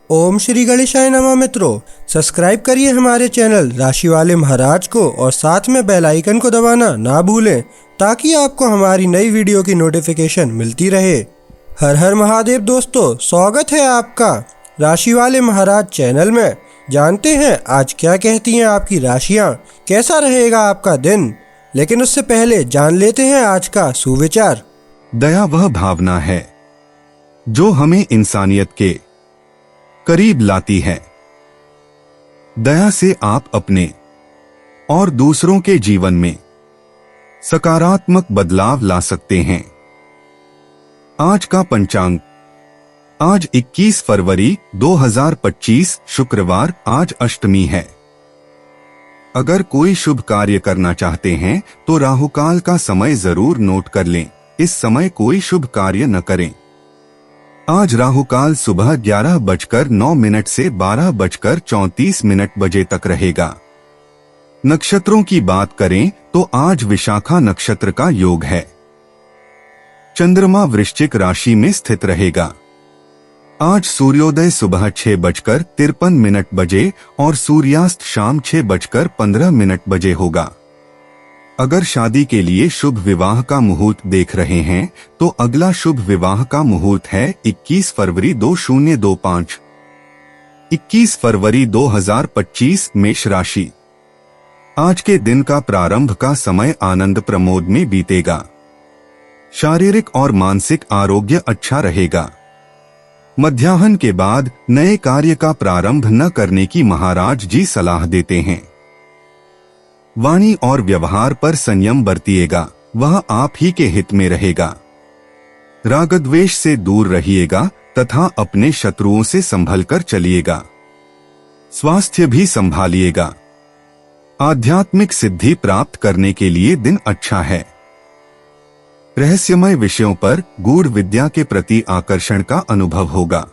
ओम श्री गणेशाय नमः। मित्रों, सब्सक्राइब करिए हमारे चैनल राशि वाले महाराज को और साथ में बेल आइकन को दबाना ना भूलें ताकि आपको हमारी नई वीडियो की नोटिफिकेशन मिलती रहे। हर हर महादेव दोस्तों, स्वागत है आपका राशि वाले महाराज चैनल में। जानते हैं आज क्या कहती हैं आपकी राशियां, कैसा रहेगा आपका दिन। लेकिन उससे पहले जान लेते हैं आज का सुविचार। दया वह भावना है जो हमें इंसानियत के करीब लाती है। दया से आप अपने और दूसरों के जीवन में सकारात्मक बदलाव ला सकते हैं। आज का पंचांग, आज 21 फरवरी 2025 शुक्रवार, आज अष्टमी है। अगर कोई शुभ कार्य करना चाहते हैं तो राहुकाल का समय जरूर नोट कर लें। इस समय कोई शुभ कार्य न करें। आज राहुकाल सुबह 11:09 से 12:34 बजे तक रहेगा। नक्षत्रों की बात करें तो आज विशाखा नक्षत्र का योग है। चंद्रमा वृश्चिक राशि में स्थित रहेगा। आज सूर्योदय सुबह 6:53 बजे और सूर्यास्त शाम 6:15 बजे होगा। अगर शादी के लिए शुभ विवाह का मुहूर्त देख रहे हैं तो अगला शुभ विवाह का मुहूर्त है 21 फरवरी 2025। 21 फरवरी 2025 मेष राशि। आज के दिन का प्रारंभ का समय आनंद प्रमोद में बीतेगा। शारीरिक और मानसिक आरोग्य अच्छा रहेगा। मध्याह्न के बाद नए कार्य का प्रारंभ न करने की महाराज जी सलाह देते हैं। वाणी और व्यवहार पर संयम बरतिएगा, वह आप ही के हित में रहेगा। रागद्वेष से दूर रहिएगा तथा अपने शत्रुओं से संभल कर चलिएगा। स्वास्थ्य भी संभालिएगा। आध्यात्मिक सिद्धि प्राप्त करने के लिए दिन अच्छा है। रहस्यमय विषयों पर गूढ़ विद्या के प्रति आकर्षण का अनुभव होगा।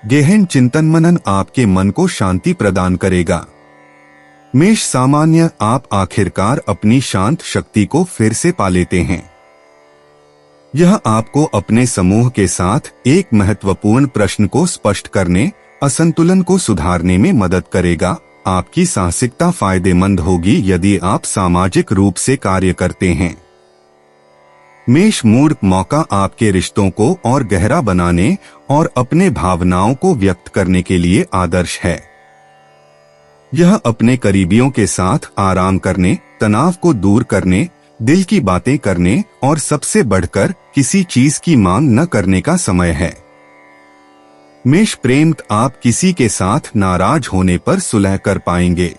गहन चिंतन मनन आपके मन को शांति प्रदान करेगा। मेष सामान्य, आप आखिरकार अपनी शांत शक्ति को फिर से पा लेते हैं। यह आपको अपने समूह के साथ एक महत्वपूर्ण प्रश्न को स्पष्ट करने, असंतुलन को सुधारने में मदद करेगा। आपकी साहसिकता फायदेमंद होगी यदि आप सामाजिक रूप से कार्य करते हैं। मेष मूड, मौका आपके रिश्तों को और गहरा बनाने और अपने भावनाओं को व्यक्त करने के लिए आदर्श है। यह अपने करीबियों के साथ आराम करने, तनाव को दूर करने, दिल की बातें करने और सबसे बढ़कर किसी चीज की मांग न करने का समय है। मेष प्रेम, आप किसी के साथ नाराज होने पर सुलह कर पाएंगे।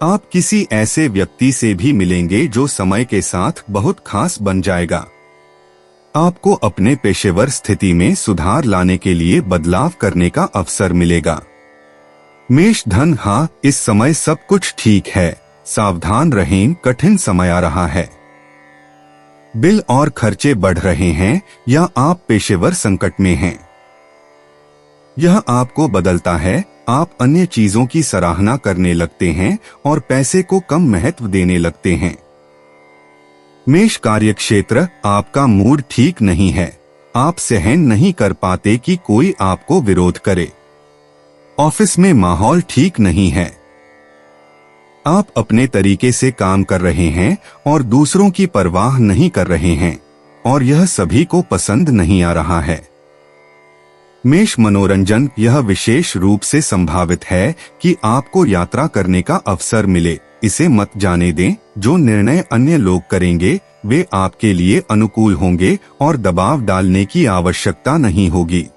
आप किसी ऐसे व्यक्ति से भी मिलेंगे जो समय के साथ बहुत खास बन जाएगा। आपको अपने पेशेवर स्थिति में सुधार लाने के लिए बदलाव करने का अवसर मिलेगा। मेष धन, हाँ, इस समय सब कुछ ठीक है, सावधान रहें, कठिन समय आ रहा है। बिल और खर्चे बढ़ रहे हैं या आप पेशेवर संकट में हैं। यह आपको बदलता है। आप अन्य चीजों की सराहना करने लगते हैं और पैसे को कम महत्व देने लगते हैं। मेष कार्यक्षेत्र, आपका मूड ठीक नहीं है। आप सहन नहीं कर पाते कि कोई आपको विरोध करे। ऑफिस में माहौल ठीक नहीं है। आप अपने तरीके से काम कर रहे हैं और दूसरों की परवाह नहीं कर रहे हैं और यह सभी को पसंद नहीं आ रहा है। मेष मनोरंजन, यह विशेष रूप से संभावित है कि आपको यात्रा करने का अवसर मिले। इसे मत जाने दें। जो निर्णय अन्य लोग करेंगे वे आपके लिए अनुकूल होंगे और दबाव डालने की आवश्यकता नहीं होगी।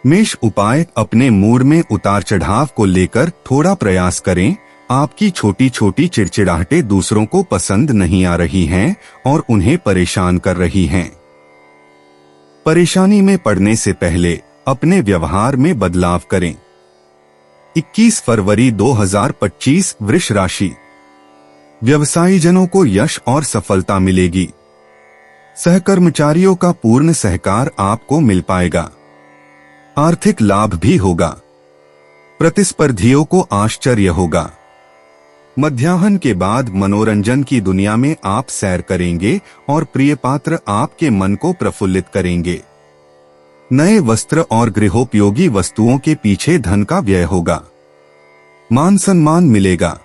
मेष उपाय, अपने मूड में उतार चढ़ाव को लेकर थोड़ा प्रयास करें। आपकी छोटी छोटी चिड़चिड़ाहटें दूसरों को पसंद नहीं आ रही हैं और उन्हें परेशान कर रही हैं। परेशानी में पड़ने से पहले अपने व्यवहार में बदलाव करें। 21 फरवरी 2025 वृष राशि। व्यवसायी जनों को यश और सफलता मिलेगी। सहकर्मचारियों का पूर्ण सहकार आपको मिल पाएगा। आर्थिक लाभ भी होगा। प्रतिस्पर्धियों को आश्चर्य होगा। मध्याह्न के बाद मनोरंजन की दुनिया में आप सैर करेंगे और प्रिय पात्र आपके मन को प्रफुल्लित करेंगे। नए वस्त्र और गृहोपयोगी वस्तुओं के पीछे धन का व्यय होगा। मान सम्मान मिलेगा।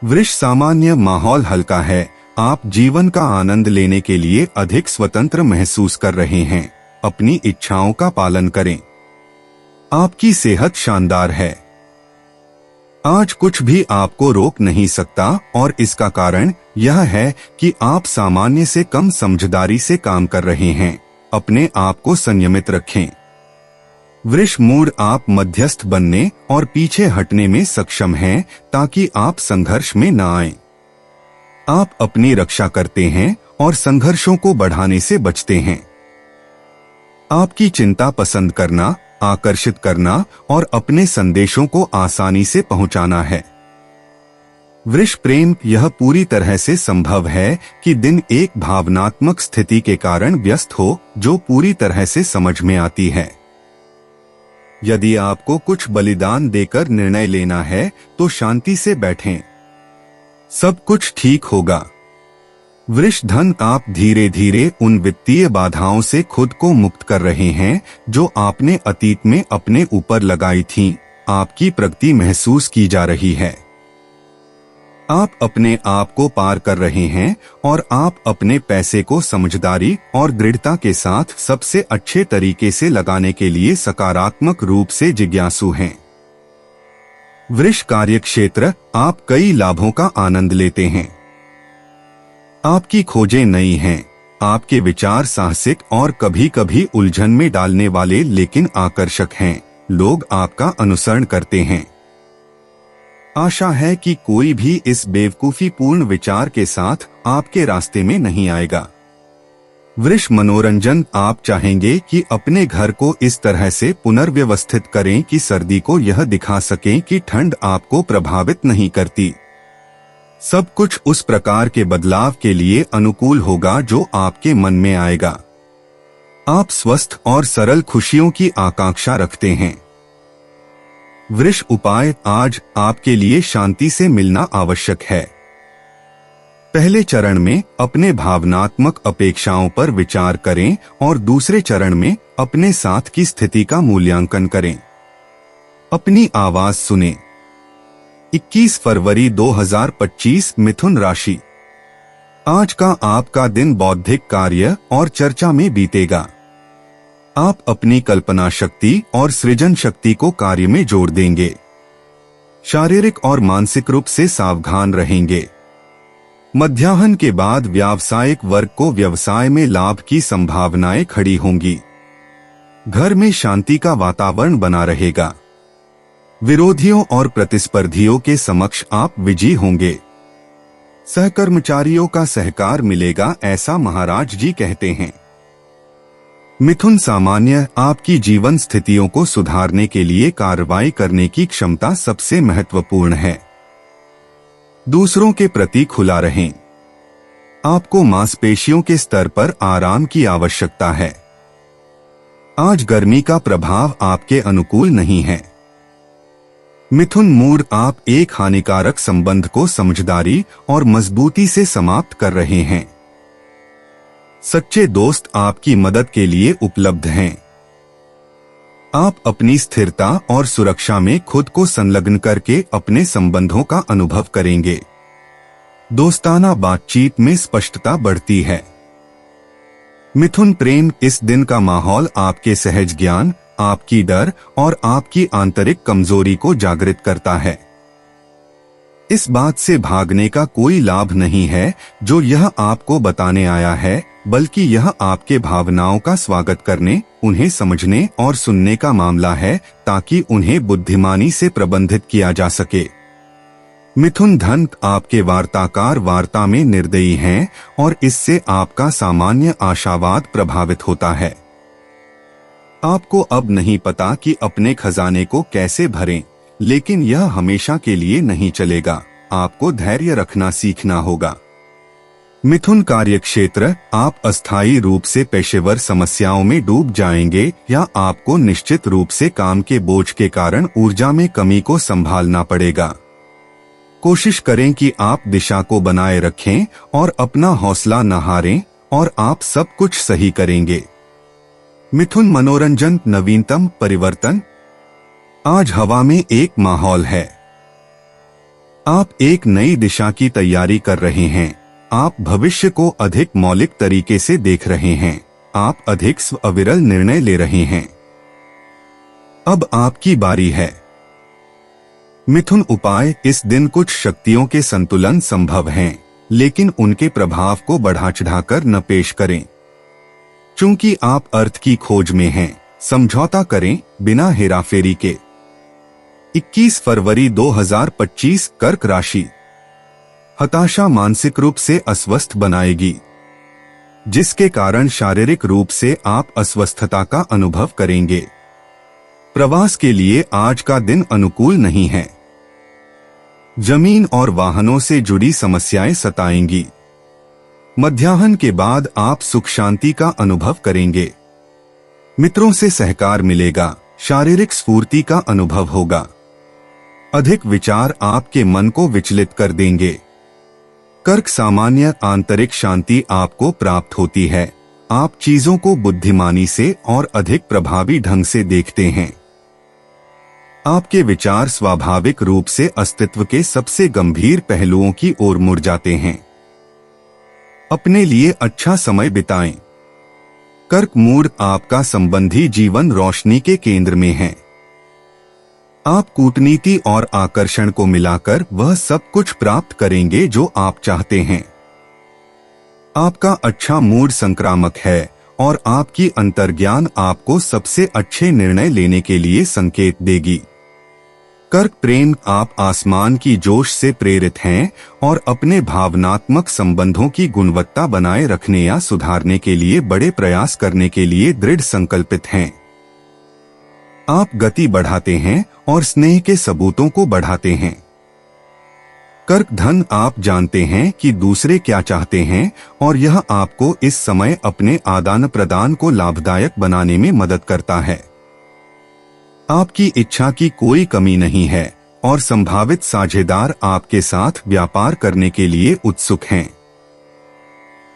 वृष सामान्य माहौल हल्का है। आप जीवन का आनंद लेने के लिए अधिक स्वतंत्र महसूस कर रहे हैं। अपनी इच्छाओं का पालन करें। आपकी सेहत शानदार है। आज कुछ भी आपको रोक नहीं सकता और इसका कारण यह है कि आप सामान्य से कम समझदारी से काम कर रहे हैं। अपने आप को संयमित रखें। वृष मूड आप मध्यस्थ बनने और पीछे हटने में सक्षम हैं ताकि आप संघर्ष में न आएं। आप अपनी रक्षा करते हैं और संघर्षों को बढ़ाने से बचते हैं। आपकी चिंता पसंद करना, आकर्षित करना और अपने संदेशों को आसानी से पहुंचाना है। वृष प्रेम यह पूरी तरह से संभव है कि दिन एक भावनात्मक स्थिति के कारण व्यस्त हो जो पूरी तरह से समझ में आती है। यदि आपको कुछ बलिदान देकर निर्णय लेना है तो शांति से बैठें। सब कुछ ठीक होगा। वृष धन आप धीरे धीरे उन वित्तीय बाधाओं से खुद को मुक्त कर रहे हैं जो आपने अतीत में अपने ऊपर लगाई थीं। आपकी प्रगति महसूस की जा रही है। आप अपने आप को पार कर रहे हैं और आप अपने पैसे को समझदारी और दृढ़ता के साथ सबसे अच्छे तरीके से लगाने के लिए सकारात्मक रूप से जिज्ञासु हैं। वृष कार्यक्षेत्र आप कई लाभों का आनंद लेते हैं। आपकी खोजें नई हैं। आपके विचार साहसिक और कभी कभी उलझन में डालने वाले लेकिन आकर्षक हैं। लोग आपका अनुसरण करते हैं। आशा है कि कोई भी इस बेवकूफीपूर्ण विचार के साथ आपके रास्ते में नहीं आएगा। वृष मनोरंजन आप चाहेंगे कि अपने घर को इस तरह से पुनर्व्यवस्थित करें कि सर्दी को यह दिखा सकें कि ठंड आपको प्रभावित नहीं करती। सब कुछ उस प्रकार के बदलाव के लिए अनुकूल होगा जो आपके मन में आएगा। आप स्वस्थ और सरल खुशियों की आकांक्षा रखते हैं। वृष उपाय आज आपके लिए शांति से मिलना आवश्यक है। पहले चरण में अपने भावनात्मक अपेक्षाओं पर विचार करें और दूसरे चरण में अपने साथ की स्थिति का मूल्यांकन करें। अपनी आवाज सुनें। 21 फरवरी 2025 मिथुन राशि। आज का आपका दिन बौद्धिक कार्य और चर्चा में बीतेगा। आप अपनी कल्पना शक्ति और सृजन शक्ति को कार्य में जोड़ देंगे। शारीरिक और मानसिक रूप से सावधान रहेंगे। मध्याह्न के बाद व्यावसायिक वर्ग को व्यवसाय में लाभ की संभावनाएं खड़ी होंगी। घर में शांति का वातावरण बना रहेगा। विरोधियों और प्रतिस्पर्धियों के समक्ष आप विजयी होंगे। सहकर्मचारियों का सहकार मिलेगा, ऐसा महाराज जी कहते हैं। मिथुन सामान्य आपकी जीवन स्थितियों को सुधारने के लिए कार्रवाई करने की क्षमता सबसे महत्वपूर्ण है। दूसरों के प्रति खुला रहें। आपको मांसपेशियों के स्तर पर आराम की आवश्यकता है। आज गर्मी का प्रभाव आपके अनुकूल नहीं है। मिथुन मूड आप एक हानिकारक संबंध को समझदारी और मजबूती से समाप्त कर रहे हैं। सच्चे दोस्त आपकी मदद के लिए उपलब्ध हैं। आप अपनी स्थिरता और सुरक्षा में खुद को संलग्न करके अपने संबंधों का अनुभव करेंगे। दोस्ताना बातचीत में स्पष्टता बढ़ती है। मिथुन प्रेम इस दिन का माहौल आपके सहज ज्ञान, आपकी डर और आपकी आंतरिक कमजोरी को जागृत करता है। इस बात से भागने का कोई लाभ नहीं है जो यह आपको बताने आया है, बल्कि यह आपके भावनाओं का स्वागत करने, उन्हें समझने और सुनने का मामला है ताकि उन्हें बुद्धिमानी से प्रबंधित किया जा सके। मिथुन धन आपके वार्ताकार वार्ता में निर्दयी हैं और इससे आपका सामान्य आशावाद प्रभावित होता है। आपको अब नहीं पता कि अपने खजाने को कैसे भरें, लेकिन यह हमेशा के लिए नहीं चलेगा। आपको धैर्य रखना सीखना होगा। मिथुन कार्यक्षेत्र आप अस्थायी रूप से पेशेवर समस्याओं में डूब जाएंगे या आपको निश्चित रूप से काम के बोझ के कारण ऊर्जा में कमी को संभालना पड़ेगा। कोशिश करें कि आप दिशा को बनाए रखें और अपना हौसला न हारें और आप सब कुछ सही करेंगे। मिथुन मनोरंजन नवीनतम परिवर्तन। आज हवा में एक माहौल है। आप एक नई दिशा की तैयारी कर रहे हैं। आप भविष्य को अधिक मौलिक तरीके से देख रहे हैं। आप अधिक अविरल निर्णय ले रहे हैं। अब आपकी बारी है। मिथुन उपाय। इस दिन कुछ शक्तियों के संतुलन संभव हैं, लेकिन उनके प्रभाव को बढ़ा चढ़ाकर न पेश करें। चूंकि आप अर्थ की खोज में हैं, समझौता करें बिना हेराफेरी के। 21 फरवरी 2025 कर्क राशि। हताशा मानसिक रूप से अस्वस्थ बनाएगी, जिसके कारण शारीरिक रूप से आप अस्वस्थता का अनुभव करेंगे। प्रवास के लिए आज का दिन अनुकूल नहीं है। जमीन और वाहनों से जुड़ी समस्याएं सताएंगी। मध्याह्न के बाद आप सुख शांति का अनुभव करेंगे। मित्रों से सहकार मिलेगा। शारीरिक स्फूर्ति का अनुभव होगा। अधिक विचार आपके मन को विचलित कर देंगे। कर्क सामान्य आंतरिक शांति आपको प्राप्त होती है। आप चीजों को बुद्धिमानी से और अधिक प्रभावी ढंग से देखते हैं। आपके विचार स्वाभाविक रूप से अस्तित्व के सबसे गंभीर पहलुओं की ओर मुड़ जाते हैं। अपने लिए अच्छा समय बिताएं। कर्क मूड। आपका संबंधी जीवन रोशनी के केंद्र में है। आप कूटनीति और आकर्षण को मिलाकर वह सब कुछ प्राप्त करेंगे जो आप चाहते हैं। आपका अच्छा मूड संक्रामक है और आपकी अंतर्ज्ञान आपको सबसे अच्छे निर्णय लेने के लिए संकेत देगी। कर्क प्रेम। आप आसमान की जोश से प्रेरित हैं और अपने भावनात्मक संबंधों की गुणवत्ता बनाए रखने या सुधारने के लिए बड़े प्रयास करने के लिए दृढ़ संकल्पित हैं। आप गति बढ़ाते हैं और स्नेह के सबूतों को बढ़ाते हैं। कर्क धन। आप जानते हैं कि दूसरे क्या चाहते हैं और यह आपको इस समय अपने आदान प्रदान को लाभदायक बनाने में मदद करता है। आपकी इच्छा की कोई कमी नहीं है और संभावित साझेदार आपके साथ व्यापार करने के लिए उत्सुक हैं।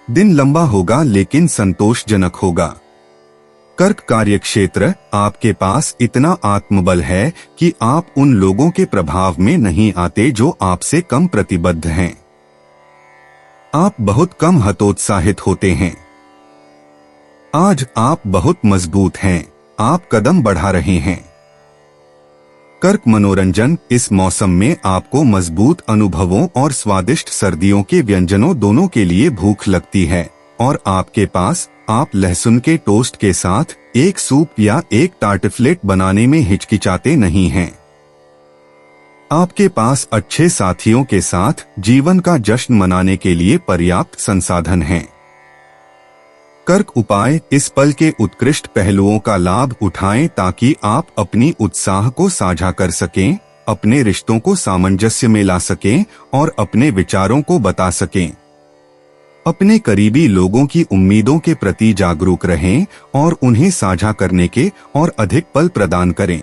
दिन लंबा होगा लेकिन संतोषजनक होगा। कर्क कार्यक्षेत्र। आपके पास इतना आत्मबल है कि आप उन लोगों के प्रभाव में नहीं आते जो आपसे कम प्रतिबद्ध हैं। आप बहुत कम हतोत्साहित होते हैं। आज आप बहुत मजबूत हैं। आप कदम बढ़ा रहे हैं। कर्क मनोरंजन। इस मौसम में आपको मजबूत अनुभवों और स्वादिष्ट सर्दियों के व्यंजनों दोनों के लिए भूख लगती है और आपके पास आप लहसुन के टोस्ट के साथ एक सूप या एक टार्टफ्लेट बनाने में हिचकिचाते नहीं हैं। आपके पास अच्छे साथियों के साथ जीवन का जश्न मनाने के लिए पर्याप्त संसाधन हैं। कर्क उपाय। इस पल के उत्कृष्ट पहलुओं का लाभ उठाएं ताकि आप अपनी उत्साह को साझा कर सकें, अपने रिश्तों को सामंजस्य में ला सकें और अपने विचारों को बता सकें। अपने करीबी लोगों की उम्मीदों के प्रति जागरूक रहें और उन्हें साझा करने के और अधिक पल प्रदान करें।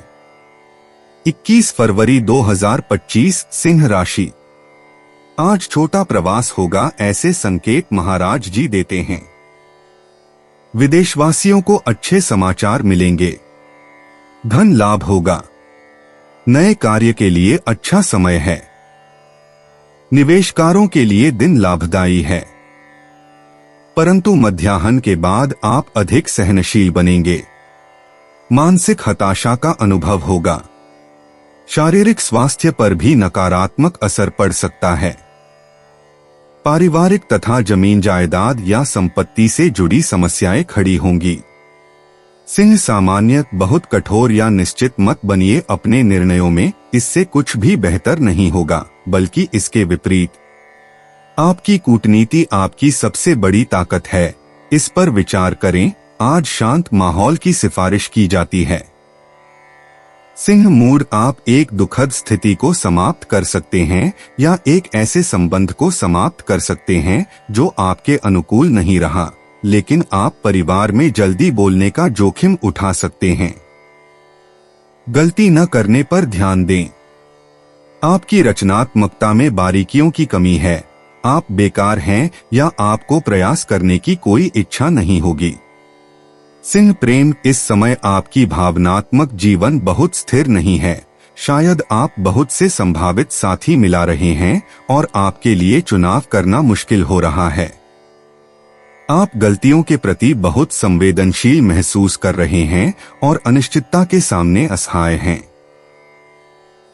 21 फरवरी 2025 सिंह राशि। आज छोटा प्रवास होगा, ऐसे संकेत महाराज जी देते हैं। विदेशवासियों को अच्छे समाचार मिलेंगे। धन लाभ होगा। नए कार्य के लिए अच्छा समय है। निवेशकारों के लिए दिन लाभदायी है, परंतु मध्याह्न के बाद आप अधिक सहनशील बनेंगे। मानसिक हताशा का अनुभव होगा। शारीरिक स्वास्थ्य पर भी नकारात्मक असर पड़ सकता है। पारिवारिक तथा जमीन जायदाद या संपत्ति से जुड़ी समस्याएं खड़ी होंगी। सिंह सामान्य बहुत कठोर या निश्चित मत बनिए अपने निर्णयों में, इससे कुछ भी बेहतर नहीं होगा, बल्कि इसके विपरीत। आपकी कूटनीति आपकी सबसे बड़ी ताकत है, इस पर विचार करें। आज शांत माहौल की सिफारिश की जाती है। सिंह मूड। आप एक दुखद स्थिति को समाप्त कर सकते हैं या एक ऐसे संबंध को समाप्त कर सकते हैं जो आपके अनुकूल नहीं रहा, लेकिन आप परिवार में जल्दी बोलने का जोखिम उठा सकते हैं। गलती न करने पर ध्यान दें। आपकी रचनात्मकता में बारीकियों की कमी है। आप बेकार हैं या आपको प्रयास करने की कोई इच्छा नहीं होगी। सिंह प्रेम, इस समय आपकी भावनात्मक जीवन बहुत स्थिर नहीं है। शायद आप बहुत से संभावित साथी मिला रहे हैं और आपके लिए चुनाव करना मुश्किल हो रहा है। आप गलतियों के प्रति बहुत संवेदनशील महसूस कर रहे हैं और अनिश्चितता के सामने असहाय हैं।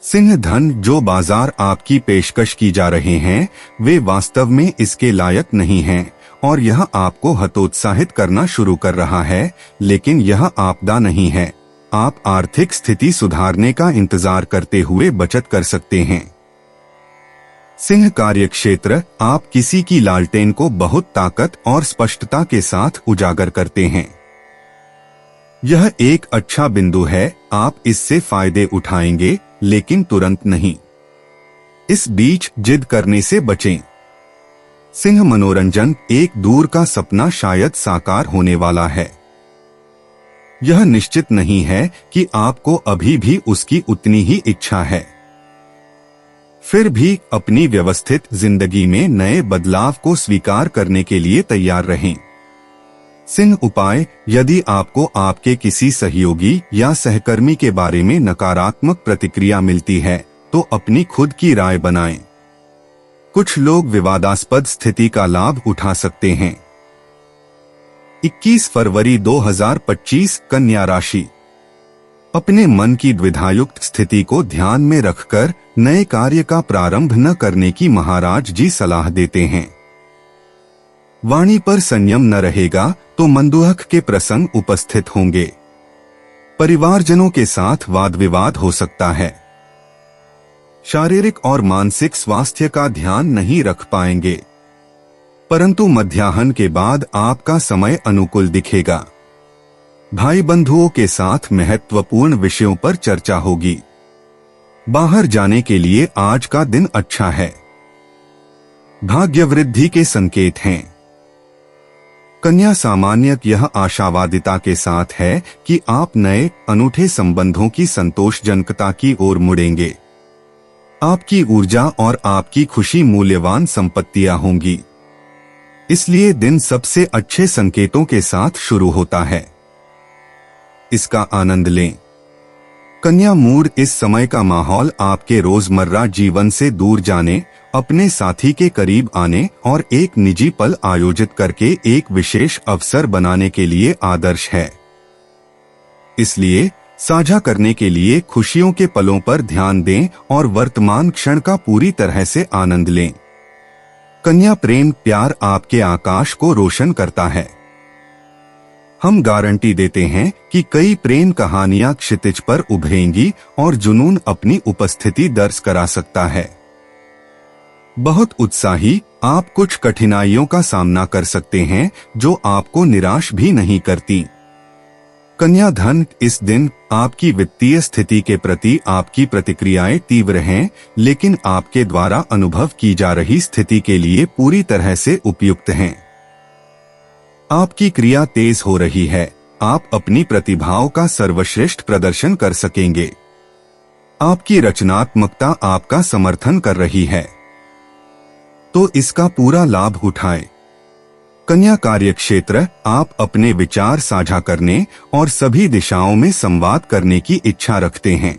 सिंह, धन जो बाजार आपकी पेशकश की जा रहे हैं वे वास्तव में इसके लायक नहीं हैं और यह आपको हतोत्साहित करना शुरू कर रहा है, लेकिन यह आपदा नहीं है। आप आर्थिक स्थिति सुधारने का इंतजार करते हुए बचत कर सकते हैं। सिंह कार्यक्षेत्र, आप किसी की लालटेन को बहुत ताकत और स्पष्टता के साथ उजागर करते हैं। यह एक अच्छा बिंदु है, आप इससे फायदे उठाएंगे, लेकिन तुरंत नहीं। इस बीच जिद करने से बचें। सिंह मनोरंजन, एक दूर का सपना शायद साकार होने वाला है। यह निश्चित नहीं है कि आपको अभी भी उसकी उतनी ही इच्छा है। फिर भी अपनी व्यवस्थित जिंदगी में नए बदलाव को स्वीकार करने के लिए तैयार रहें। सिंह उपाय, यदि आपको आपके किसी सहयोगी या सहकर्मी के बारे में नकारात्मक प्रतिक्रिया मिलती है तो अपनी खुद की राय बनाएं। कुछ लोग विवादास्पद स्थिति का लाभ उठा सकते हैं। 21 फरवरी 2025 कन्या राशि, अपने मन की द्विधायुक्त स्थिति को ध्यान में रखकर नए कार्य का प्रारंभ न करने की महाराज जी सलाह देते हैं। वाणी पर संयम न रहेगा तो मनदुख के प्रसंग उपस्थित होंगे। परिवारजनों के साथ वाद विवाद हो सकता है। शारीरिक और मानसिक स्वास्थ्य का ध्यान नहीं रख पाएंगे, परंतु मध्याह्न के बाद आपका समय अनुकूल दिखेगा। भाई बंधुओं के साथ महत्वपूर्ण विषयों पर चर्चा होगी। बाहर जाने के लिए आज का दिन अच्छा है। भाग्य वृद्धि के संकेत हैं। कन्या सामान्य, यह आशावादिता के साथ है कि आप नए अनूठे संबंधों की संतोषजनकता की ओर मुड़ेंगे। आपकी ऊर्जा और आपकी खुशी मूल्यवान संपत्तियां होंगी, इसलिए दिन सबसे अच्छे संकेतों के साथ शुरू होता है। इसका आनंद लें। कन्या मूड, इस समय का माहौल आपके रोजमर्रा जीवन से दूर जाने, अपने साथी के करीब आने और एक निजी पल आयोजित करके एक विशेष अवसर बनाने के लिए आदर्श है। इसलिए साझा करने के लिए खुशियों के पलों पर ध्यान दें और वर्तमान क्षण का पूरी तरह से आनंद लें। कन्या प्रेम, प्यार आपके आकाश को रोशन करता है। हम गारंटी देते हैं कि कई प्रेम कहानियां क्षितिज पर उभरेंगी और जुनून अपनी उपस्थिति दर्ज करा सकता है। बहुत उत्साही, आप कुछ कठिनाइयों का सामना कर सकते हैं जो आपको निराश भी नहीं करती। कन्या धन, इस दिन आपकी वित्तीय स्थिति के प्रति आपकी प्रतिक्रियाएं तीव्र हैं, लेकिन आपके द्वारा अनुभव की जा रही स्थिति के लिए पूरी तरह से उपयुक्त हैं। आपकी क्रिया तेज हो रही है, आप अपनी प्रतिभाओं का सर्वश्रेष्ठ प्रदर्शन कर सकेंगे। आपकी रचनात्मकता आपका समर्थन कर रही है, तो इसका पूरा लाभ उठाएं। कन्या कार्यक्षेत्र, आप अपने विचार साझा करने और सभी दिशाओं में संवाद करने की इच्छा रखते हैं।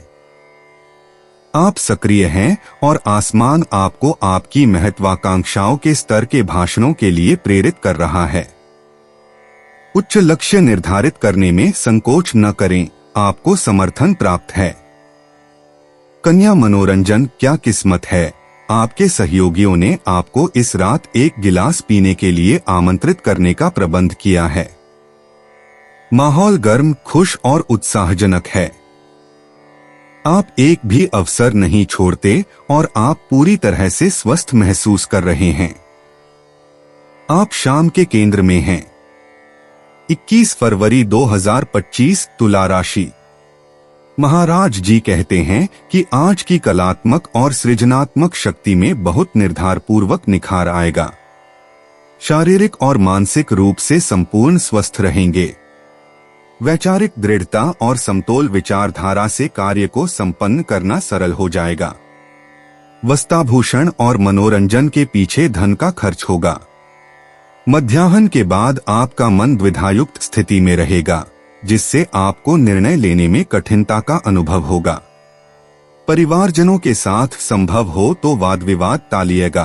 आप सक्रिय हैं और आसमान आपको आपकी महत्वाकांक्षाओं के स्तर के भाषणों के लिए प्रेरित कर रहा है। उच्च लक्ष्य निर्धारित करने में संकोच न करें, आपको समर्थन प्राप्त है। कन्या मनोरंजन, क्या किस्मत है, आपके सहयोगियों ने आपको इस रात एक गिलास पीने के लिए आमंत्रित करने का प्रबंध किया है। माहौल गर्म, खुश और उत्साहजनक है। आप एक भी अवसर नहीं छोड़ते और आप पूरी तरह से स्वस्थ महसूस कर रहे हैं। आप शाम के केंद्र में हैं। 21 फरवरी 2025 तुला राशि, महाराज जी कहते हैं कि आज की कलात्मक और सृजनात्मक शक्ति में बहुत निर्धारपूर्वक निखार आएगा। शारीरिक और मानसिक रूप से संपूर्ण स्वस्थ रहेंगे। वैचारिक दृढ़ता और समतोल विचारधारा से कार्य को संपन्न करना सरल हो जाएगा। वस्त्राभूषण और मनोरंजन के पीछे धन का खर्च होगा। मध्याह्न के बाद आपका मन द्विधायुक्त स्थिति में रहेगा, जिससे आपको निर्णय लेने में कठिनता का अनुभव होगा। परिवारजनों के साथ संभव हो तो वाद विवाद टालिएगा।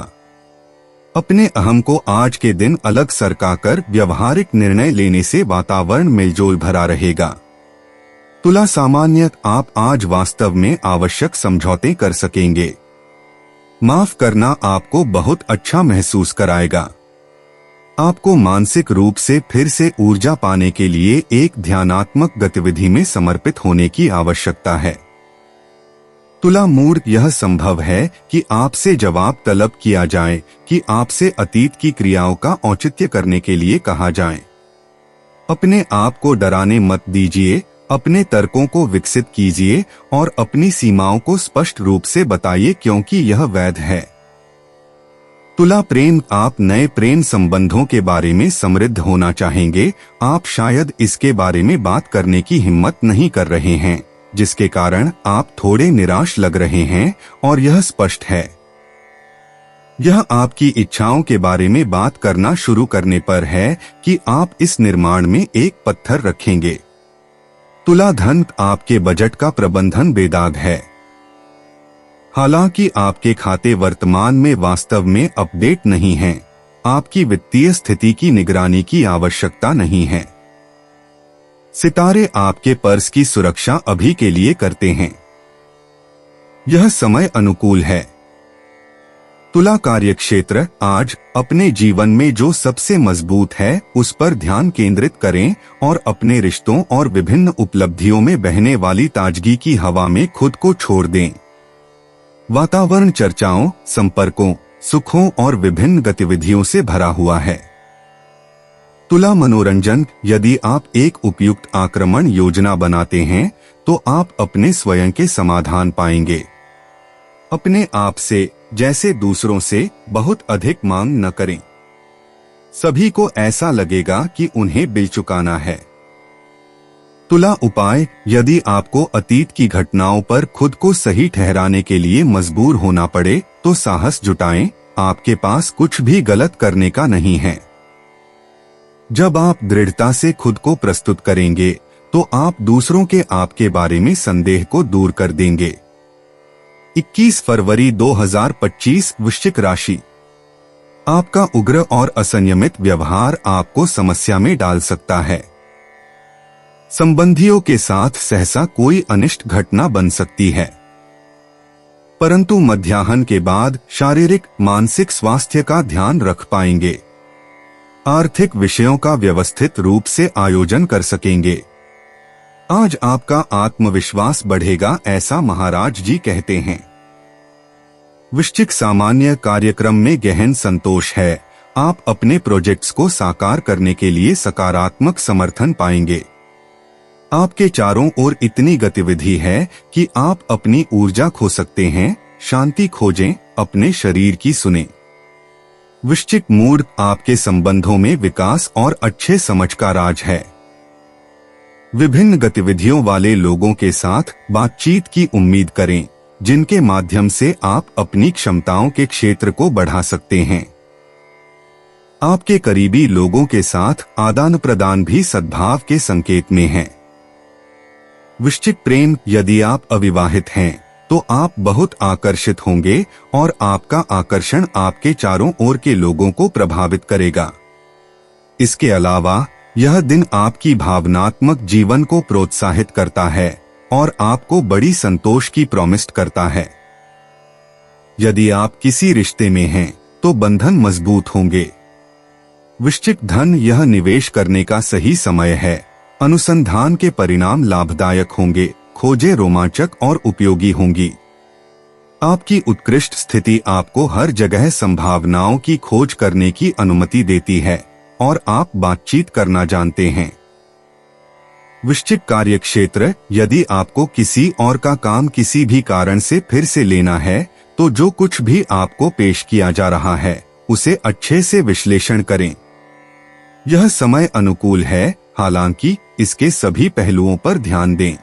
अपने अहम को आज के दिन अलग सरकाकर व्यवहारिक निर्णय लेने से वातावरण मिलजोल भरा रहेगा। तुला सामान्य, आप आज वास्तव में आवश्यक समझौते कर सकेंगे। माफ करना आपको बहुत अच्छा महसूस कराएगा। आपको मानसिक रूप से फिर से ऊर्जा पाने के लिए एक ध्यानात्मक गतिविधि में समर्पित होने की आवश्यकता है। तुला मूड, यह संभव है कि आपसे जवाब तलब किया जाए, कि आपसे अतीत की क्रियाओं का औचित्य करने के लिए कहा जाए। अपने आप को डराने मत दीजिए, अपने तर्कों को विकसित कीजिए और अपनी सीमाओं को स्पष्ट रूप से बताइए, क्योंकि यह वैध है। तुला प्रेम, आप नए प्रेम संबंधों के बारे में समृद्ध होना चाहेंगे। आप शायद इसके बारे में बात करने की हिम्मत नहीं कर रहे हैं, जिसके कारण आप थोड़े निराश लग रहे हैं, और यह स्पष्ट है। यह आपकी इच्छाओं के बारे में बात करना शुरू करने पर है कि आप इस निर्माण में एक पत्थर रखेंगे। तुला धन, आपके बजट का प्रबंधन बेदाग है। हालांकि आपके खाते वर्तमान में वास्तव में अपडेट नहीं हैं, आपकी वित्तीय स्थिति की निगरानी की आवश्यकता नहीं है। सितारे आपके पर्स की सुरक्षा अभी के लिए करते हैं। यह समय अनुकूल है। तुला कार्यक्षेत्र, आज अपने जीवन में जो सबसे मजबूत है उस पर ध्यान केंद्रित करें और अपने रिश्तों और विभिन्न उपलब्धियों में बहने वाली ताजगी की हवा में खुद को छोड़ दें। वातावरण चर्चाओं, संपर्कों, सुखों और विभिन्न गतिविधियों से भरा हुआ है। तुला मनोरंजन, यदि आप एक उपयुक्त आक्रमण योजना बनाते हैं तो आप अपने स्वयं के समाधान पाएंगे। अपने आप से, जैसे दूसरों से, बहुत अधिक मांग न करें। सभी को ऐसा लगेगा कि उन्हें बिल चुकाना है। तुला उपाय, यदि आपको अतीत की घटनाओं पर खुद को सही ठहराने के लिए मजबूर होना पड़े तो साहस जुटाएं, आपके पास कुछ भी गलत करने का नहीं है। जब आप दृढ़ता से खुद को प्रस्तुत करेंगे तो आप दूसरों के आपके बारे में संदेह को दूर कर देंगे। 21 फरवरी 2025, वृश्चिक राशि। आपका उग्र और असंयमित व्यवहार आपको समस्या में डाल सकता है। संबंधियों के साथ सहसा कोई अनिष्ट घटना बन सकती है, परंतु मध्याह्न के बाद शारीरिक मानसिक स्वास्थ्य का ध्यान रख पाएंगे। आर्थिक विषयों का व्यवस्थित रूप से आयोजन कर सकेंगे। आज आपका आत्मविश्वास बढ़ेगा, ऐसा महाराज जी कहते हैं। वृश्चिक सामान्य, कार्यक्रम में गहन संतोष है। आप अपने प्रोजेक्ट्स को साकार करने के लिए सकारात्मक समर्थन पाएंगे। आपके चारों ओर इतनी गतिविधि है कि आप अपनी ऊर्जा खो सकते हैं। शांति खोजें, अपने शरीर की सुने। वृश्चिक मूड, आपके संबंधों में विकास और अच्छे समझ का राज है। विभिन्न गतिविधियों वाले लोगों के साथ बातचीत की उम्मीद करें, जिनके माध्यम से आप अपनी क्षमताओं के क्षेत्र को बढ़ा सकते हैं। आपके करीबी लोगों के साथ आदान प्रदान भी सद्भाव के संकेत में है। वृश्चिक प्रेम, यदि आप अविवाहित हैं तो आप बहुत आकर्षित होंगे और आपका आकर्षण आपके चारों ओर के लोगों को प्रभावित करेगा। इसके अलावा यह दिन आपकी भावनात्मक जीवन को प्रोत्साहित करता है और आपको बड़ी संतोष की प्रॉमिस करता है। यदि आप किसी रिश्ते में हैं तो बंधन मजबूत होंगे। वृश्चिक धन, यह निवेश करने का सही समय है। अनुसंधान के परिणाम लाभदायक होंगे। खोजें रोमांचक और उपयोगी होंगी। आपकी उत्कृष्ट स्थिति आपको हर जगह संभावनाओं की खोज करने की अनुमति देती है और आप बातचीत करना जानते हैं। वृश्चिक कार्यक्षेत्र, यदि आपको किसी और का काम किसी भी कारण से फिर से लेना है तो जो कुछ भी आपको पेश किया जा रहा है उसे अच्छे से विश्लेषण करें। यह समय अनुकूल है, हालांकि इसके सभी पहलुओं पर ध्यान दें।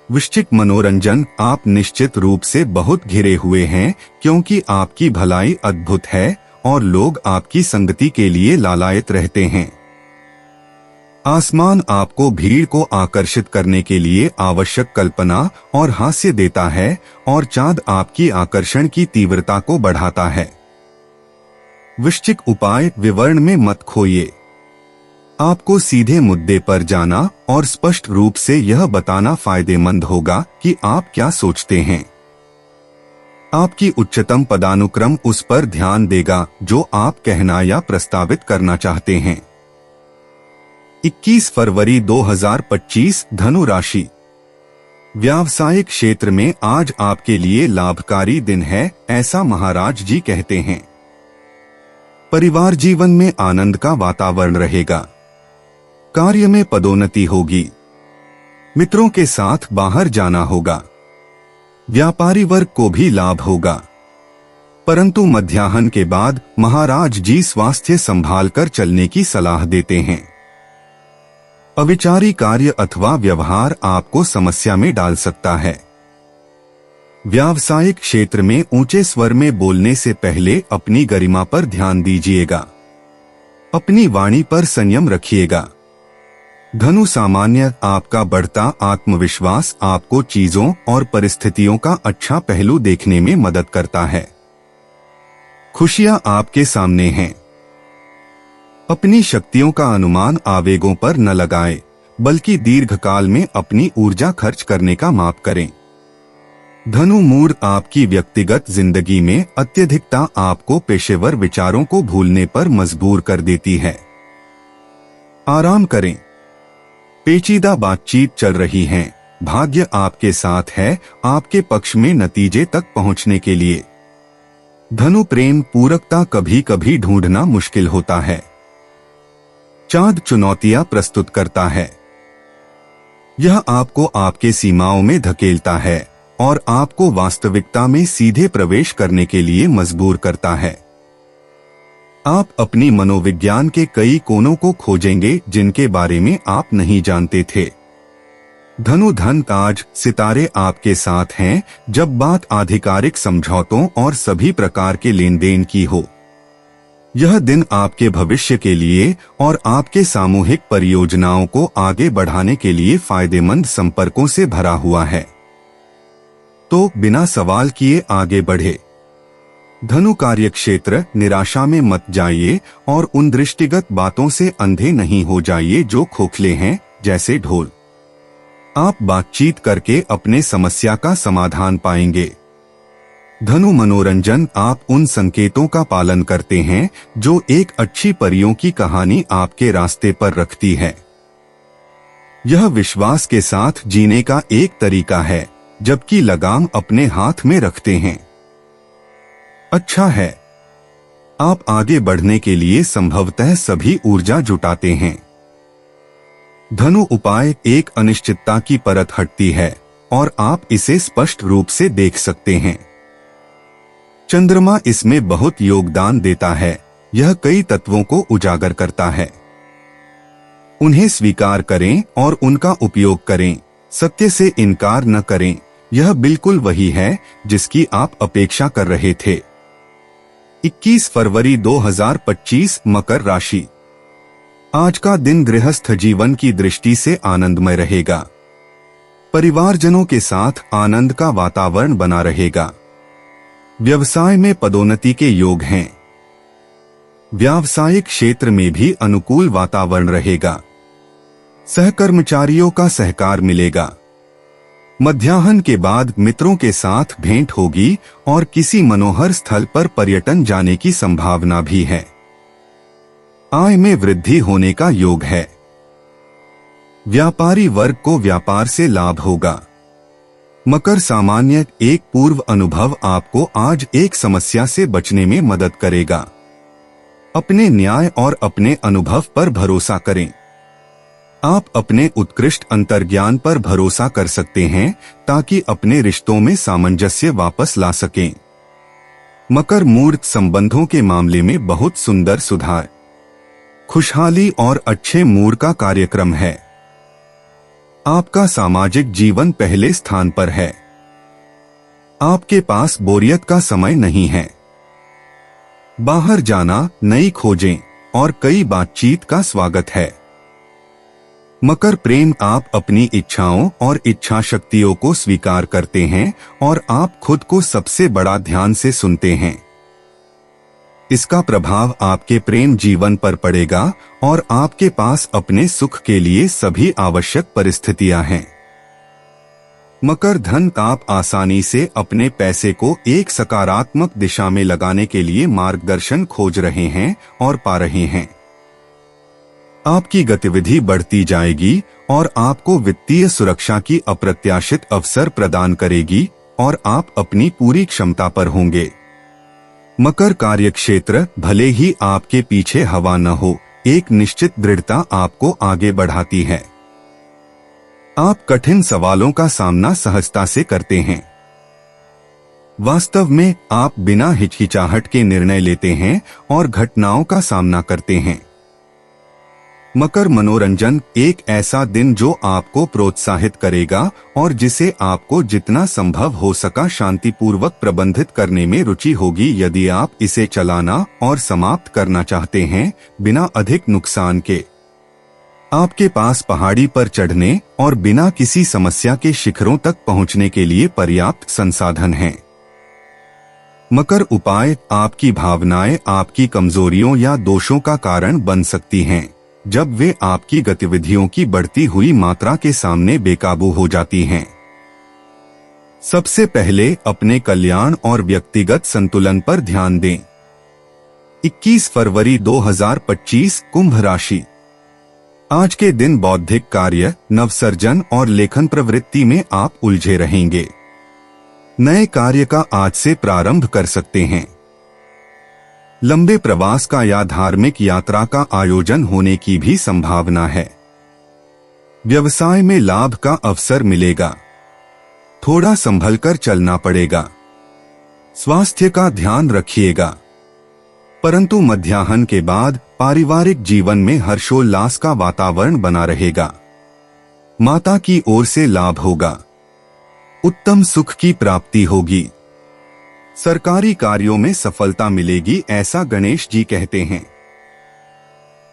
वृश्चिक मनोरंजन, आप निश्चित रूप से बहुत घिरे हुए हैं क्योंकि आपकी भलाई अद्भुत है और लोग आपकी संगति के लिए लालायित रहते हैं। आसमान आपको भीड़ को आकर्षित करने के लिए आवश्यक कल्पना और हास्य देता है और चाँद आपकी आकर्षण की तीव्रता को बढ़ाता है। वृश्चिक उपाय विवरण में मत खोइए। आपको सीधे मुद्दे पर जाना और स्पष्ट रूप से यह बताना फायदेमंद होगा कि आप क्या सोचते हैं। आपकी उच्चतम पदानुक्रम उस पर ध्यान देगा जो आप कहना या प्रस्तावित करना चाहते हैं। 21 फरवरी 2025 धनु राशि। व्यावसायिक क्षेत्र में आज आपके लिए लाभकारी दिन है, ऐसा महाराज जी कहते हैं। परिवार जीवन में आनंद का वातावरण रहेगा। कार्य में पदोन्नति होगी। मित्रों के साथ बाहर जाना होगा। व्यापारी वर्ग को भी लाभ होगा, परंतु मध्याह्न के बाद महाराज जी स्वास्थ्य संभाल कर चलने की सलाह देते हैं। अविचारी कार्य अथवा व्यवहार आपको समस्या में डाल सकता है। व्यावसायिक क्षेत्र में ऊंचे स्वर में बोलने से पहले अपनी गरिमा पर ध्यान दीजिएगा। अपनी वाणी पर संयम रखिएगा। धनु सामान्य आपका बढ़ता आत्मविश्वास आपको चीजों और परिस्थितियों का अच्छा पहलू देखने में मदद करता है। खुशियां आपके सामने हैं। अपनी शक्तियों का अनुमान आवेगों पर न लगाएं, बल्कि दीर्घकाल में अपनी ऊर्जा खर्च करने का माप करें। धनु मूड आपकी व्यक्तिगत जिंदगी में अत्यधिकता आपको पेशेवर विचारों को भूलने पर मजबूर कर देती है। आराम करें। पेचीदा बातचीत चल रही है। भाग्य आपके साथ है, आपके पक्ष में नतीजे तक पहुंचने के लिए। धनु प्रेम पूरकता कभी कभी ढूंढना मुश्किल होता है। चाँद चुनौतियां प्रस्तुत करता है। यह आपको आपके सीमाओं में धकेलता है और आपको वास्तविकता में सीधे प्रवेश करने के लिए मजबूर करता है। आप अपनी मनोविज्ञान के कई कोनों को खोजेंगे जिनके बारे में आप नहीं जानते थे। धनु धन आज सितारे आपके साथ हैं जब बात आधिकारिक समझौतों और सभी प्रकार के लेन देन की हो। यह दिन आपके भविष्य के लिए और आपके सामूहिक परियोजनाओं को आगे बढ़ाने के लिए फायदेमंद संपर्कों से भरा हुआ है। तो बिना सवाल किए आगे बढ़े। धनु कार्यक्षेत्र निराशा में मत जाइए और उन दृष्टिगत बातों से अंधे नहीं हो जाइए जो खोखले हैं, जैसे ढोल। आप बातचीत करके अपने समस्या का समाधान पाएंगे। धनु मनोरंजन आप उन संकेतों का पालन करते हैं जो एक अच्छी परियों की कहानी आपके रास्ते पर रखती है। यह विश्वास के साथ जीने का एक तरीका है, जबकि लगाम अपने हाथ में रखते हैं। अच्छा है। आप आगे बढ़ने के लिए संभवतः सभी ऊर्जा जुटाते हैं। धनु उपाय एक अनिश्चितता की परत हटती है और आप इसे स्पष्ट रूप से देख सकते हैं। चंद्रमा इसमें बहुत योगदान देता है। यह कई तत्वों को उजागर करता है। उन्हें स्वीकार करें और उनका उपयोग करें। सत्य से इनकार न करें। यह बिल्कुल वही है जिसकी आप अपेक्षा कर रहे थे। 21 फरवरी 2025 मकर राशि। आज का दिन गृहस्थ जीवन की दृष्टि से आनंदमय रहेगा। परिवारजनों के साथ आनंद का वातावरण बना रहेगा। व्यवसाय में पदोन्नति के योग हैं। व्यावसायिक क्षेत्र में भी अनुकूल वातावरण रहेगा। सहकर्मचारियों का सहकार मिलेगा। मध्याह्न के बाद मित्रों के साथ भेंट होगी और किसी मनोहर स्थल पर पर्यटन जाने की संभावना भी है। आय में वृद्धि होने का योग है। व्यापारी वर्ग को व्यापार से लाभ होगा। मकर सामान्य एक पूर्व अनुभव आपको आज एक समस्या से बचने में मदद करेगा। अपने न्याय और अपने अनुभव पर भरोसा करें। आप अपने उत्कृष्ट अंतर्ज्ञान पर भरोसा कर सकते हैं ताकि अपने रिश्तों में सामंजस्य वापस ला सकें। मकर मूर्त संबंधों के मामले में बहुत सुंदर सुधार, खुशहाली और अच्छे मूड का कार्यक्रम है। आपका सामाजिक जीवन पहले स्थान पर है। आपके पास बोरियत का समय नहीं है। बाहर जाना, नई खोजें और कई बातचीत का स्वागत है। मकर प्रेम, आप अपनी इच्छाओं और इच्छा शक्तियों को स्वीकार करते हैं और आप खुद को सबसे बड़ा ध्यान से सुनते हैं। इसका प्रभाव आपके प्रेम जीवन पर पड़ेगा और आपके पास अपने सुख के लिए सभी आवश्यक परिस्थितियां हैं। मकर धन, आप आसानी से अपने पैसे को एक सकारात्मक दिशा में लगाने के लिए मार्गदर्शन खोज रहे हैं और पा रहे हैं। आपकी गतिविधि बढ़ती जाएगी और आपको वित्तीय सुरक्षा की अप्रत्याशित अवसर प्रदान करेगी और आप अपनी पूरी क्षमता पर होंगे। मकर कार्यक्षेत्र, भले ही आपके पीछे हवा न हो, एक निश्चित दृढ़ता आपको आगे बढ़ाती है। आप कठिन सवालों का सामना सहजता से करते हैं। वास्तव में आप बिना हिचकिचाहट के निर्णय लेते हैं और घटनाओं का सामना करते हैं। मकर मनोरंजन, एक ऐसा दिन जो आपको प्रोत्साहित करेगा और जिसे आपको जितना संभव हो सका शांतिपूर्वक प्रबंधित करने में रुचि होगी। यदि आप इसे चलाना और समाप्त करना चाहते हैं बिना अधिक नुकसान के, आपके पास पहाड़ी पर चढ़ने और बिना किसी समस्या के शिखरों तक पहुंचने के लिए पर्याप्त संसाधन हैं। मकर उपाय, आपकी भावनाएं आपकी कमजोरियों या दोषों का कारण बन सकती हैं जब वे आपकी गतिविधियों की बढ़ती हुई मात्रा के सामने बेकाबू हो जाती हैं। सबसे पहले अपने कल्याण और व्यक्तिगत संतुलन पर ध्यान दें। 21 फरवरी 2025, कुंभ राशि। आज के दिन बौद्धिक कार्य, नवसर्जन और लेखन प्रवृत्ति में आप उलझे रहेंगे। नए कार्य का आज से प्रारंभ कर सकते हैं। लंबे प्रवास का या धार्मिक यात्रा का आयोजन होने की भी संभावना है। व्यवसाय में लाभ का अवसर मिलेगा। थोड़ा संभल कर चलना पड़ेगा। स्वास्थ्य का ध्यान रखिएगा। परंतु मध्याह्न के बाद पारिवारिक जीवन में हर्षोल्लास का वातावरण बना रहेगा। माता की ओर से लाभ होगा। उत्तम सुख की प्राप्ति होगी। सरकारी कार्यों में सफलता मिलेगी, ऐसा गणेश जी कहते हैं।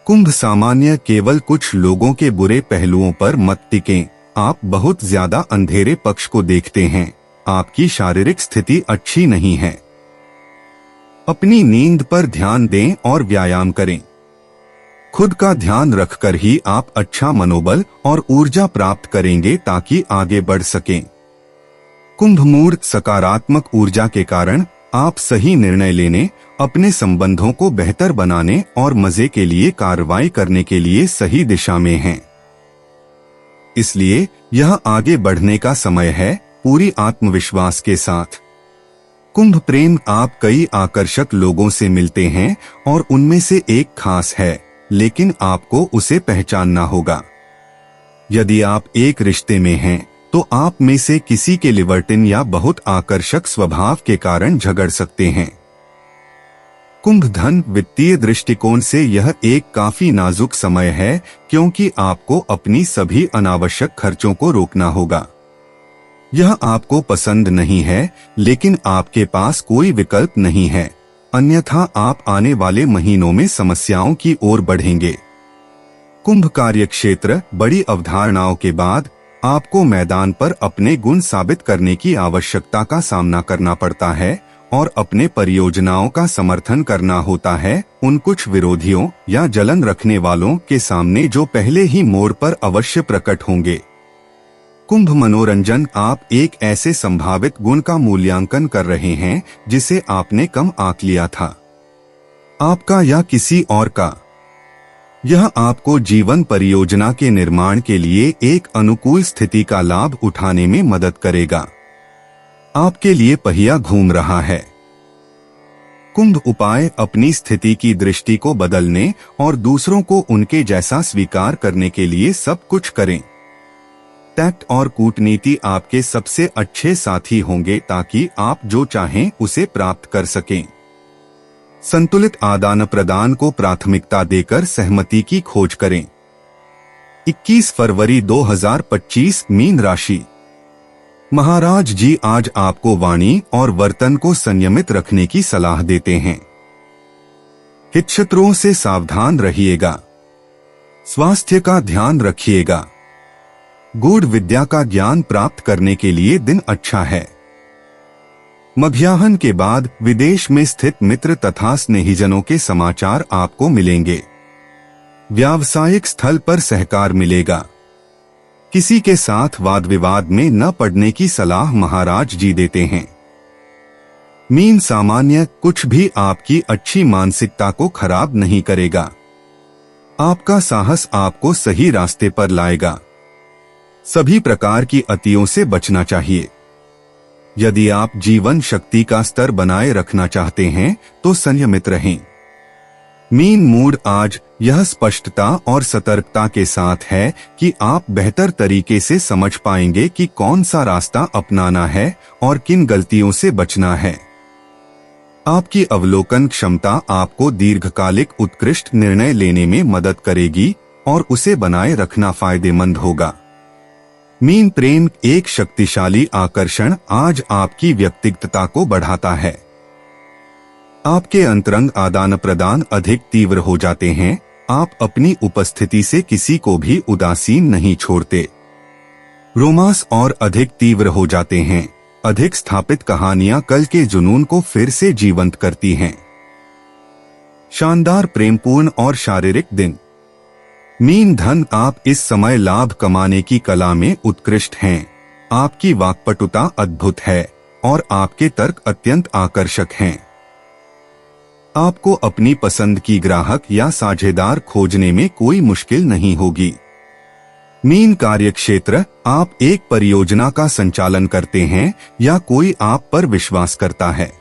कुंभ सामान्य, केवल कुछ लोगों के बुरे पहलुओं पर मत टिकें। आप बहुत ज्यादा अंधेरे पक्ष को देखते हैं। आपकी शारीरिक स्थिति अच्छी नहीं है। अपनी नींद पर ध्यान दें और व्यायाम करें। खुद का ध्यान रखकर ही आप अच्छा मनोबल और ऊर्जा प्राप्त करेंगे ताकि आगे बढ़ सकें। कुंभ मूड, सकारात्मक ऊर्जा के कारण आप सही निर्णय लेने, अपने संबंधों को बेहतर बनाने और मजे के लिए कार्रवाई करने के लिए सही दिशा में हैं। इसलिए यह आगे बढ़ने का समय है, पूरी आत्मविश्वास के साथ। कुंभ प्रेम, आप कई आकर्षक लोगों से मिलते हैं और उनमें से एक खास है, लेकिन आपको उसे पहचानना होगा। यदि आप एक रिश्ते में हैं तो आप में से किसी के लिबर्टिन या बहुत आकर्षक स्वभाव के कारण झगड़ सकते हैं। कुंभ धन, वित्तीय दृष्टिकोण से यह एक काफी नाजुक समय है क्योंकि आपको अपनी सभी अनावश्यक खर्चों को रोकना होगा। यह आपको पसंद नहीं है, लेकिन आपके पास कोई विकल्प नहीं है, अन्यथा आप आने वाले महीनों में समस्याओं की ओर बढ़ेंगे। कुंभ कार्यक्षेत्र, बड़ी अवधारणाओं के बाद आपको मैदान पर अपने गुण साबित करने की आवश्यकता का सामना करना पड़ता है और अपने परियोजनाओं का समर्थन करना होता है उन कुछ विरोधियों या जलन रखने वालों के सामने जो पहले ही मोड़ पर अवश्य प्रकट होंगे। कुंभ मनोरंजन, आप एक ऐसे संभावित गुण का मूल्यांकन कर रहे हैं जिसे आपने कम आंक लिया था, आपका या किसी और का। यह आपको जीवन परियोजना के निर्माण के लिए एक अनुकूल स्थिति का लाभ उठाने में मदद करेगा। आपके लिए पहिया घूम रहा है। कुंभ उपाय, अपनी स्थिति की दृष्टि को बदलने और दूसरों को उनके जैसा स्वीकार करने के लिए सब कुछ करें। टैक्ट और कूटनीति आपके सबसे अच्छे साथी होंगे ताकि आप जो चाहें उसे प्राप्त कर सकें। संतुलित आदान प्रदान को प्राथमिकता देकर सहमति की खोज करें। 21 फरवरी 2025, मीन राशि। महाराज जी आज आपको वाणी और वर्तन को संयमित रखने की सलाह देते हैं। हितशत्रुओं से सावधान रहिएगा। स्वास्थ्य का ध्यान रखिएगा। गूढ़ विद्या का ज्ञान प्राप्त करने के लिए दिन अच्छा है। मध्याह्न के बाद विदेश में स्थित मित्र तथा स्नेहीजनों के समाचार आपको मिलेंगे। व्यावसायिक स्थल पर सहकार मिलेगा। किसी के साथ वाद विवाद में न पड़ने की सलाह महाराज जी देते हैं। मीन सामान्य कुछ भी आपकी अच्छी मानसिकता को खराब नहीं करेगा। आपका साहस आपको सही रास्ते पर लाएगा। सभी प्रकार की अतियों से बचना चाहिए। यदि आप जीवन शक्ति का स्तर बनाए रखना चाहते हैं तो संयमित रहें। मीन मूड आज यह स्पष्टता और सतर्कता के साथ है कि आप बेहतर तरीके से समझ पाएंगे कि कौन सा रास्ता अपनाना है और किन गलतियों से बचना है। आपकी अवलोकन क्षमता आपको दीर्घकालिक उत्कृष्ट निर्णय लेने में मदद करेगी और उसे बनाए रखना फायदेमंद होगा। मीन प्रेम एक शक्तिशाली आकर्षण आज आपकी व्यक्तिगतता को बढ़ाता है। आपके अंतरंग आदान प्रदान अधिक तीव्र हो जाते हैं। आप अपनी उपस्थिति से किसी को भी उदासीन नहीं छोड़ते। रोमांस और अधिक तीव्र हो जाते हैं। अधिक स्थापित कहानियां कल के जुनून को फिर से जीवंत करती हैं। शानदार प्रेमपूर्ण और शारीरिक दिन। मीन धन आप इस समय लाभ कमाने की कला में उत्कृष्ट हैं। आपकी वाक्पटुता अद्भुत है और आपके तर्क अत्यंत आकर्षक हैं। आपको अपनी पसंद की ग्राहक या साझेदार खोजने में कोई मुश्किल नहीं होगी। मीन कार्यक्षेत्र आप एक परियोजना का संचालन करते हैं या कोई आप पर विश्वास करता है।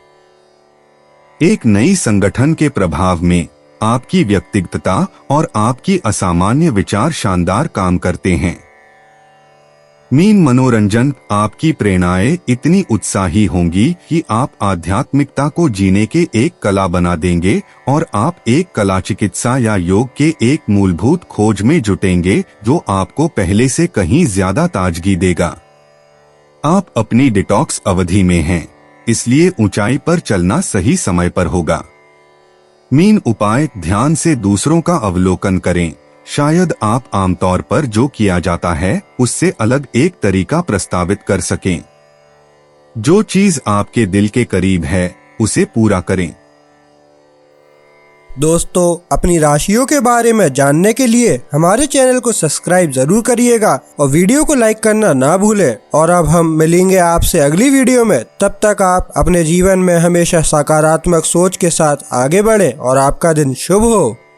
एक नई संगठन के प्रभाव में आपकी व्यक्तिगतता और आपकी असामान्य विचार शानदार काम करते हैं। मीन मनोरंजन आपकी प्रेरणाएं इतनी उत्साही होंगी कि आप आध्यात्मिकता को जीने के एक कला बना देंगे और आप एक कला चिकित्सा या योग के एक मूलभूत खोज में जुटेंगे जो आपको पहले से कहीं ज्यादा ताजगी देगा। आप अपनी डिटॉक्स अवधि में हैं, इसलिए ऊंचाई पर चलना सही समय पर होगा। मीन उपाय ध्यान से दूसरों का अवलोकन करें। शायद आप आमतौर पर जो किया जाता है उससे अलग एक तरीका प्रस्तावित कर सकें। जो चीज आपके दिल के करीब है उसे पूरा करें। दोस्तों, अपनी राशियों के बारे में जानने के लिए हमारे चैनल को सब्सक्राइब जरूर करिएगा और वीडियो को लाइक करना ना भूलें। और अब हम मिलेंगे आपसे अगली वीडियो में। तब तक आप अपने जीवन में हमेशा सकारात्मक सोच के साथ आगे बढ़ें और आपका दिन शुभ हो।